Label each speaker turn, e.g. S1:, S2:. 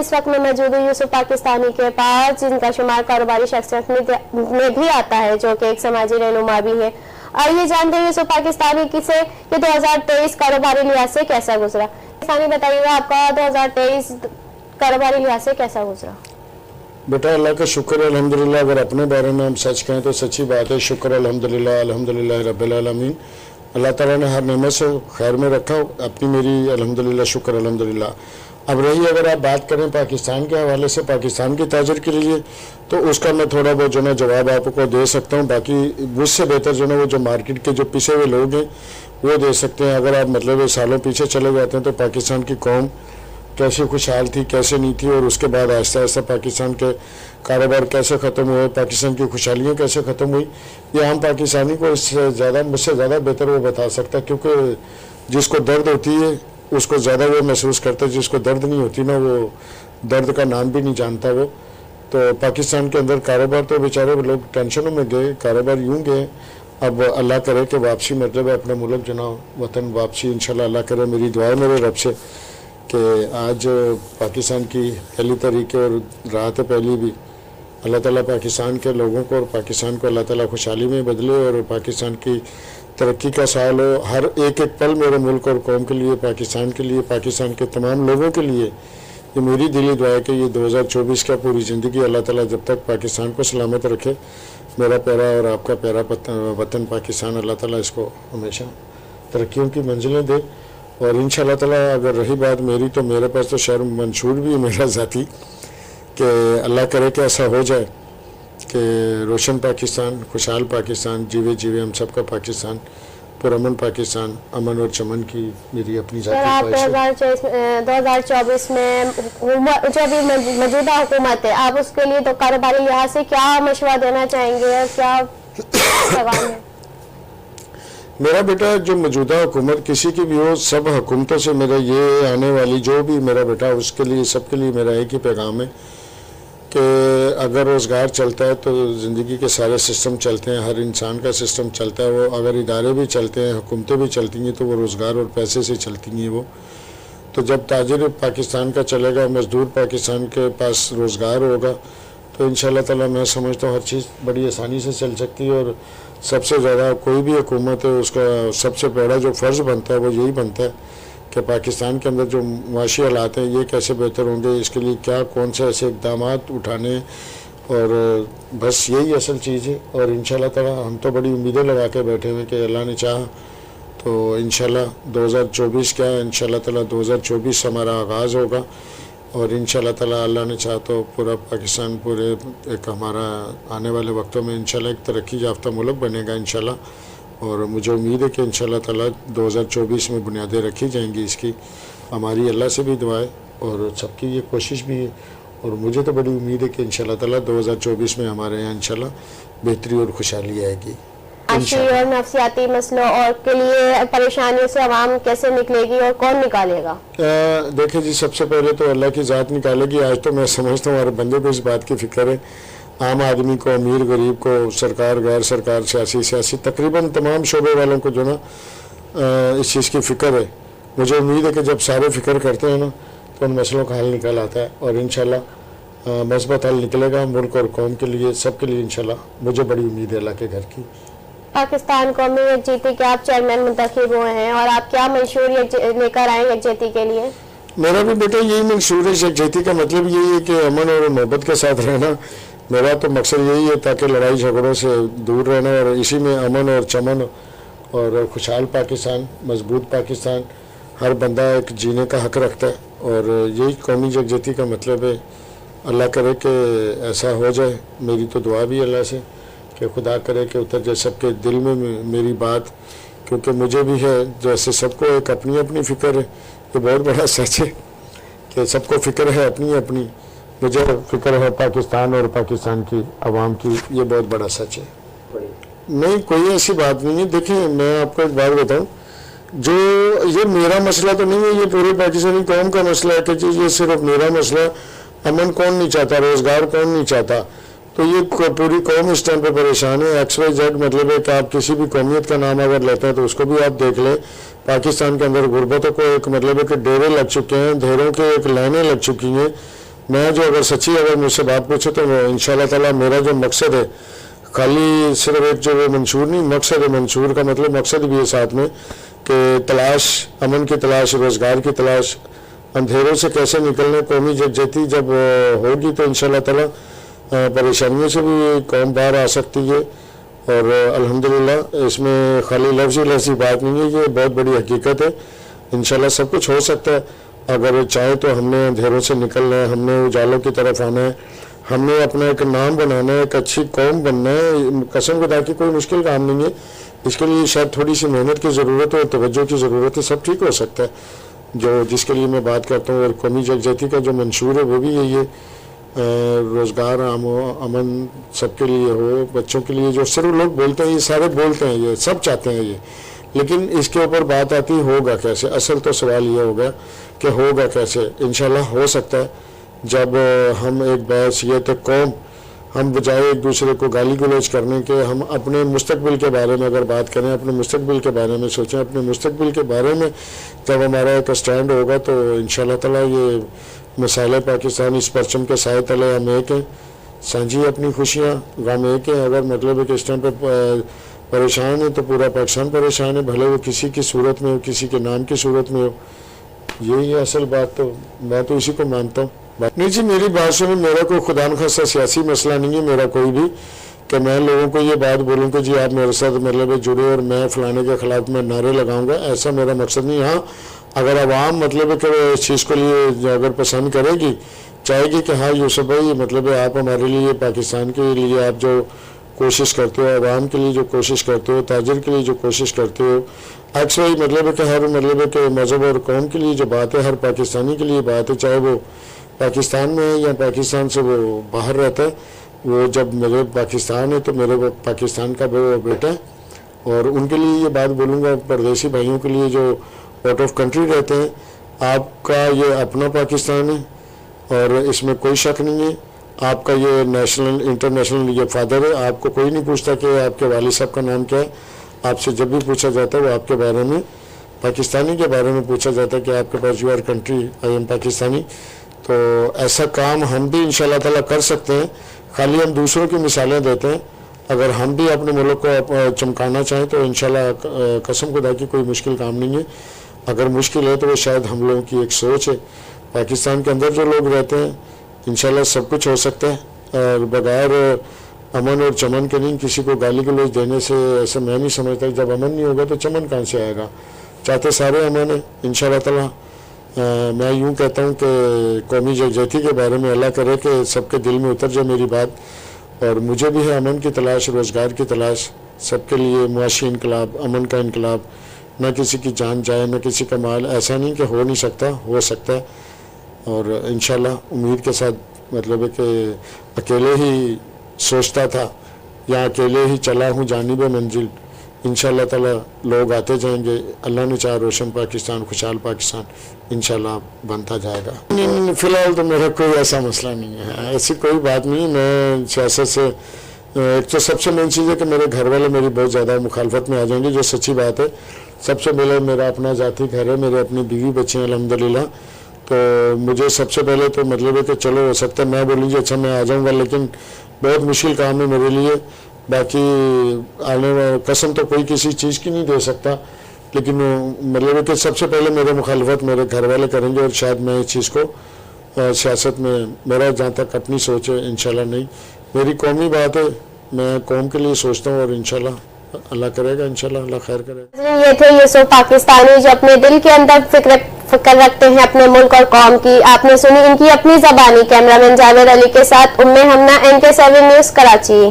S1: इस वक्त में मौजूद हूँ यूसुफ पाकिस्तानी के पास, जिनका शुमार कारोबारी शख्सियत में भी आता है, जो कि एक समाजी रहनुमा भी है। आइए जानते हैं यूसुफ पाकिस्तानी से कि 2023 कारोबारी लिहाज से कैसा गुजरा। पाकिस्तानी बताइएगा, आपका 2023 कारोबारी लिहाज से कैसा गुजरा?
S2: बेटा अल्लाह का शुक्र है अल्हम्दुलिल्लाह। अगर अपने बारे में हम सच कहें तो सच्ची बात है, शुक्र अल्हम्दुलिल्लाह, अल्हम्दुलिल्लाह रब्बिल आलमीन। अल्लाह ताला ने हर नेमत से खैर में रखा, अपनी मेरी अल्हम्दुलिल्लाह शुक्र अल्हम्दुलिल्लाह। अब रही अगर आप बात करें पाकिस्तान के हवाले से, पाकिस्तान की ताजर के लिए, तो उसका मैं थोड़ा बहुत जो ना जवाब आपको दे सकता हूँ। बाकी मुझसे बेहतर जो ना वो जो मार्केट के जो पिसे हुए लोग हैं वो दे सकते हैं। अगर आप मतलब सालों पीछे चले जाते हैं तो पाकिस्तान की कौम कैसे खुशहाल थी, कैसे नहीं थी, और उसके बाद आहिस्ता आहिस्ता पाकिस्तान के कारोबार कैसे ख़त्म हुए, पाकिस्तान की खुशहालियाँ कैसे ख़त्म हुई, ये आम पाकिस्तानी को इससे ज़्यादा मुझसे ज़्यादा बेहतर वो बता सकता है। क्योंकि जिसको दर्द होती है उसको ज़्यादा वो महसूस करता है, जिसको दर्द नहीं होती ना वो दर्द का नाम भी नहीं जानता वो। तो पाकिस्तान के अंदर कारोबार तो बेचारे लोग टेंशनों में गए, कारोबार यूँ गए। अब अल्लाह करे कि वापसी मतलब अपने मुल्क जना वतन वापसी इंशाल्लाह अल्लाह करे। मेरी दुआ है मेरे रब से कि आज पाकिस्तान की पहली तारीख और रात पहली भी अल्लाह ताला पाकिस्तान के लोगों को और पाकिस्तान को अल्लाह ताला खुशहाली में बदले और पाकिस्तान की तरक्की का साल हो। हर एक एक पल मेरे मुल्क और कौम के लिए, पाकिस्तान के लिए, पाकिस्तान के तमाम लोगों के लिए ये मेरी दिली दुआ है कि ये 2024 का पूरी ज़िंदगी अल्लाह ताला जब तक पाकिस्तान को सलामत रखे, मेरा प्यारा और आपका प्यारा वतन पाकिस्तान अल्लाह ताला इसको हमेशा तरक्कियों की मंजिलें दे। और इंशाअल्लाह ताला अगर रही बात मेरी, तो मेरे पास तो शहर मंशूर भी है मेरा ज़ाती कि अल्लाह करे कि ऐसा हो जाए कि रोशन पाकिस्तान, खुशहाल पाकिस्तान, जीवे जीवे हम सब का पाकिस्तान, पुरअमन पाकिस्तान, अमन और चमन की मेरी अपनी ज़ाती ख्वाहिश है।
S1: 2024 में जो अभी मौजूदा हुकूमत है, आप उसके लिए तो कारोबारी लिहाज से क्या मशवरा देना चाहेंगे और क्या पैगाम है?
S2: मेरा बेटा जो मौजूदा हुकूमत किसी की भी हो, सब हुकूमतों से मेरा ये आने वाली जो भी मेरा बेटा उसके लिए सबके लिए मेरा एक ही पैगाम है कि अगर रोज़गार चलता है तो ज़िंदगी के सारे सिस्टम चलते हैं, हर इंसान का सिस्टम चलता है। वो अगर इदारे भी चलते हैं, हुकूमतें भी चलती हैं, तो वो रोज़गार और पैसे से चलती हैं वो। तो जब ताजिर पाकिस्तान का चलेगा, मज़दूर पाकिस्तान के पास रोज़गार होगा, तो इंशाअल्लाह ताला मैं समझता हूँ हर चीज़ बड़ी आसानी से चल सकती है। और सबसे ज़्यादा कोई भी हुकूमत है उसका सबसे बड़ा जो फ़र्ज़ बनता है वो यही बनता है कि पाकिस्तान के अंदर जो माशी हालात हैं ये कैसे बेहतर होंगे, इसके लिए क्या कौन से ऐसे इक़दाम उठाने, और बस यही असल चीज़ है। और इंशाअल्लाह ताला हम तो बड़ी उम्मीदें लगा के बैठे हुए कि अल्लाह ने चाहा तो इंशाअल्लाह 2024 क्या है, इंशाअल्लाह ताला 2024 हमारा आगाज़ होगा। और इंशाअल्लाह ताला अल्लाह ने चाहा तो पूरा पाकिस्तान पूरे एक हमारा आने वाले वक्तों में इंशाअल्लाह एक तरक्की याफ्ता मुल्क बनेगा इंशाअल्लाह। और मुझे उम्मीद है कि इंशाअल्लाह ताला 2024 में बुनियादें रखी जाएंगी इसकी। हमारी अल्लाह से भी दुआ है और सबकी ये कोशिश भी है। और मुझे तो बड़ी उम्मीद है कि इंशाअल्लाह ताला 2024 में हमारे यहाँ इंशाअल्लाह बेहतरी और खुशहाली आएगी।
S1: और नफसियाती मसलों और के लिए परेशानियों से आवाम कैसे निकलेगी और कौन निकालेगा?
S2: देखिए जी, सबसे पहले तो अल्लाह की ज़ात निकालेगी। आज तो मैं समझता हूँ हर बंदे को इस बात की फ़िक्र है, आम आदमी को, अमीर गरीब को, सरकार गैर सरकार, सियासी तकरीबन तमाम शोबे वालों को जो ना इस चीज़ की फ़िक्र है। मुझे उम्मीद है कि जब सारे फ़िक्र करते हैं ना तो उन मसलों का हल निकल आता है और इंशाअल्लाह मस्बत हल निकलेगा मुल्क और कौम के लिए, सबके लिए इंशाअल्लाह। मुझे बड़ी उम्मीद है अल्लाह के घर की।
S1: पाकिस्तान कौमी यकजहती के आप चेयरमैन मुंतखब हुए हैं और आप क्या मंशूर लेकर आए यकजहती के लिए?
S2: मेरा भी बेटा यही मंशूर है। यकजहती का मतलब यही है कि अमन और मोहब्बत के साथ रहना। मेरा तो मकसद यही है ताकि लड़ाई झगड़ों से दूर रहना और इसी में अमन और चमन और खुशहाल पाकिस्तान, मजबूत पाकिस्तान, हर बंदा एक जीने का हक रखता है। और यही कौमी यकजहती का मतलब है। अल्लाह करे कि ऐसा हो जाए। मेरी तो दुआ भी अल्लाह से कि खुदा करे कि उतर जाए सबके दिल में मेरी बात, क्योंकि मुझे भी है जैसे सबको एक अपनी अपनी फ़िक्र है। ये बहुत बड़ा सच है कि सबको फ़िक्र है अपनी अपनी। मुझे फ़िक्र है पाकिस्तान और पाकिस्तान की आवाम की, ये बहुत बड़ा सच है। नहीं, कोई ऐसी बात नहीं है। देखिए मैं आपको एक बात बताऊँ, जो ये मेरा मसला तो नहीं है, ये पूरी पाकिस्तानी कौम का मसला है कि ये सिर्फ मेरा मसला। अमन कौन नहीं चाहता, रोज़गार कौन नहीं चाहता, तो ये पूरी कौम इस टाइम पे परेशान है। XYZ मतलब है कि आप किसी भी कौमियत का नाम अगर लेते हैं तो उसको भी आप देख लें। पाकिस्तान के अंदर गुर्बतों को एक मतलब है कि डेरे लग चुके हैं, धेरों के एक लाइनें लग चुकी हैं। میں جو اگر سچی اگر مجھ سے بات پوچھے تو انشاءاللہ تعالیٰ میرا جو مقصد ہے خالی صرف ایک جو وہ منشور نہیں، مقصد ہے، منشور کا مطلب مقصد بھی ہے ساتھ میں کہ تلاش، امن کی تلاش، روزگار کی تلاش، اندھیروں سے کیسے نکلنے، قومی یکجہتی جب ہوگی تو انشاءاللہ تعالیٰ پریشانیوں سے بھی قوم باہر آ سکتی ہے. اور الحمدللہ اس میں خالی لفظی بات نہیں ہے، یہ بہت بڑی حقیقت ہے. انشاءاللہ سب کچھ ہو سکتا ہے اگر چاہے تو. ہم نے اندھیروں سے نکلنا ہے، ہم نے اجالوں کی طرف آنا ہے، ہم نے اپنا ایک نام بنانا ہے، ایک اچھی قوم بننا ہے. قسم خدا کی کوئی مشکل کام نہیں ہے. اس کے لیے شاید تھوڑی سی محنت کی ضرورت ہے اور توجہ کی ضرورت ہے. سب ٹھیک ہو سکتا ہے. جس کے لیے میں بات کرتا ہوں. اور قومی یکجہتی کا جو منشور ہے وہ بھی یہی ہے، روزگار، امن سب کے لیے ہو، بچوں کے لیے. جو صرف لوگ بولتے ہیں، یہ سارے بولتے ہیں، یہ سب چاہتے ہیں یہ، لیکن اس کے اوپر بات آتی ہوگا کیسے. اصل تو سوال یہ ہوگا کہ ہوگا کیسے. انشاءاللہ ہو سکتا ہے جب ہم ایک بحیثیت قوم، ہم بجائے ایک دوسرے کو گالی گلوچ کرنے کے، ہم اپنے مستقبل کے بارے میں اگر بات کریں، اپنے مستقبل کے بارے میں سوچیں، اپنے مستقبل کے بارے میں جب ہمارا ایک اسٹینڈ ہوگا تو انشاءاللہ تعالیٰ یہ مسائل پاکستان اس پرچم کے سائے تلے ہم ایک ہیں. سانجھی اپنی خوشیاں، غم ایک ہیں. اگر مطلب ہے کہ اس ٹائم پہ پریشان ہے تو پورا پاکستان پریشان ہے، بھلے وہ کسی کی صورت میں ہو، کسی کے نام کی صورت میں ہو. یہی ہے اصل بات. تو میں تو اسی کو مانتا ہوں. نہیں جی، میری بات سنیں، میرا کوئی خدا نخواستہ سیاسی مسئلہ نہیں ہے میرا کوئی بھی کہ میں لوگوں کو یہ بات بولوں کہ جی آپ میرے ساتھ مطلب جڑے اور میں فلانے کے خلاف میں نعرے لگاؤں گا. ایسا میرا مقصد نہیں. ہاں اگر عوام مطلب کہ اس چیز کو لیے اگر پسند کرے گی، چاہے گی کہ ہاں یوسف بھائی مطلب آپ ہمارے لیے، پاکستان کے لیے آپ جو کوشش کرتے ہو، عوام کے لیے جو کوشش کرتے ہو، تاجر کے لیے جو کوشش کرتے ہو، اکثر مطلب کہ ہر مطلب کہ مذہب اور قوم کے لیے جو بات ہے، ہر پاکستانی کے لیے بات ہے، چاہے وہ پاکستان میں ہے یا پاکستان سے وہ باہر رہتا ہے. وہ جب میرے پاکستان ہے تو میرے پاکستان کا وہ بیٹا ہے. اور ان کے لیے یہ بات بولوں گا، پردیسی بھائیوں کے لیے جو آؤٹ آف کنٹری رہتے ہیں، آپ کا یہ اپنا پاکستان ہے اور اس میں کوئی شک نہیں ہے. آپ کا یہ نیشنل انٹرنیشنل یہ فادر ہے. آپ کو کوئی نہیں پوچھتا کہ آپ کے والد صاحب کا نام کیا ہے. آپ سے جب بھی پوچھا جاتا ہے وہ آپ کے بارے میں، پاکستانی کے بارے میں پوچھا جاتا ہے کہ آپ کے پاس you are country, I am Pakistani. تو ایسا کام ہم بھی انشاءاللہ تعالیٰ کر سکتے ہیں. خالی ہم دوسروں کی مثالیں دیتے ہیں. اگر ہم بھی اپنے ملک کو چمکانا چاہیں تو انشاءاللہ قسم خدا کی کوئی مشکل کام نہیں ہے. اگر مشکل ہے تو وہ شاید ہم لوگوں کی ایک سوچ ہے. پاکستان کے اندر جو لوگ رہتے ہیں انشاءاللہ سب کچھ ہو سکتا ہے. اور بغیر امن اور چمن کے نہیں، کسی کو گالی گلوچ دینے سے ایسا میں نہیں سمجھتا. جب امن نہیں ہوگا تو چمن کہاں سے آئے گا. چاہتے سارے امن ہیں انشاءاللہ تعالیٰ. میں یوں کہتا ہوں کہ قومی یکجہتی کے بارے میں اللہ کرے کہ سب کے دل میں اتر جائے میری بات. اور مجھے بھی ہے امن کی تلاش، روزگار کی تلاش، سب کے لیے معاشی انقلاب، امن کا انقلاب. نہ کسی کی جان جائے، نہ کسی کا مال. ایسا نہیں کہ ہو نہیں سکتا، ہو سکتا ہے. اور انشاءاللہ امید کے ساتھ مطلب ہے کہ اکیلے ہی سوچتا تھا یا اکیلے ہی چلا ہوں جانب منزل. انشاءاللہ تعالیٰ لوگ آتے جائیں گے. اللہ نے چاہا روشن پاکستان، خوشحال پاکستان انشاءاللہ بنتا جائے گا. فی الحال تو میرا کوئی ایسا مسئلہ نہیں ہے، ایسی کوئی بات نہیں. میں سیاست سے ایک تو سب سے مین چیز ہے کہ میرے گھر والے میری بہت زیادہ مخالفت میں آ جائیں گے، جو سچی بات ہے. سب سے پہلے میرا اپنا ذاتی گھر ہے، میرے اپنی بیوی بچے ہیں الحمدللہ. تو مجھے سب سے پہلے تو مطلب ہے کہ چلو ہو سکتا ہے میں بولوں گی اچھا میں آ جاؤں گا، لیکن بہت مشکل کام ہے میرے لیے. باقی آنے قسم تو کوئی کسی چیز کی نہیں دے سکتا، لیکن مطلب ہے کہ سب سے پہلے میرے مخالفت میرے گھر والے کریں گے. اور شاید میں اس چیز کو سیاست میں میرا جہاں تک اپنی سوچ ہے انشاءاللہ نہیں. میری قومی بات ہے، میں قوم کے لیے سوچتا ہوں اور انشاءاللہ اللہ کرے گا، انشاءاللہ اللہ خیر کرے گا.
S1: یہ تھے یوسف پاکستانی جو اپنے دل کے اندر فکر رکھتے ہیں اپنے ملک اور قوم کی. آپ نے سنی ان کی اپنی زبانی. کیمرہ مین جاوید علی کے ساتھ ام ہمنا، NK7 نیوز کراچی.